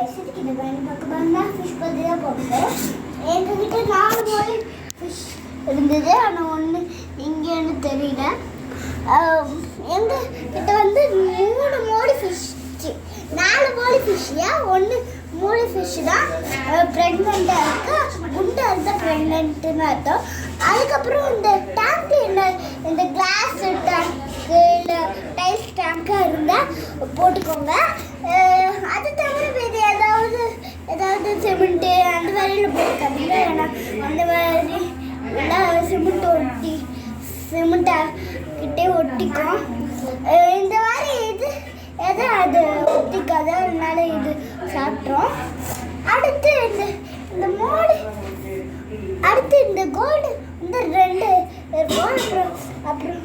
Guys இதுக்கு இந்த வேலை பார்க்க ஃபிஷ் பற்றி தான் போகுது. எங்ககிட்ட 4 மோடி ஃபிஷ் இருந்தது. ஆனால் ஒன்று இங்கேன்னு தெரியல. எங்கள் கிட்ட வந்து 3 மோடி ஃபிஷ், 4 மோடி ஃபிஷ்ஷியா, 1 மூணு ஃபிஷ் தான் ப்ரெக்னெண்ட்டாக இருக்குது. குண்டாக இருந்தால் ப்ரெக்னென்ட்டுன்னு அர்த்தம். அதுக்கப்புறம் இந்த டேங்க் இந்த கிளாஸ் டேங்க்கு இல்லை டைல்ஸ் டேங்காக இருந்தால் போட்டுக்கோங்க. அது தவிர வேறு ஏதாவது சிமெண்ட்டு அந்த மாதிரியில் போட்டுக்காதீங்க. ஏன்னா அந்த மாதிரி எல்லாம் சிமெண்ட்டை கிட்டே ஒட்டிக்கும். இந்த மாதிரி இது எதை அது ஒட்டிக்காத, அதனால இது சாப்பிட்றோம். அடுத்து இந்த மோடு, அடுத்து இந்த கோல்டு இந்த 2 இருக்கும். அப்புறம்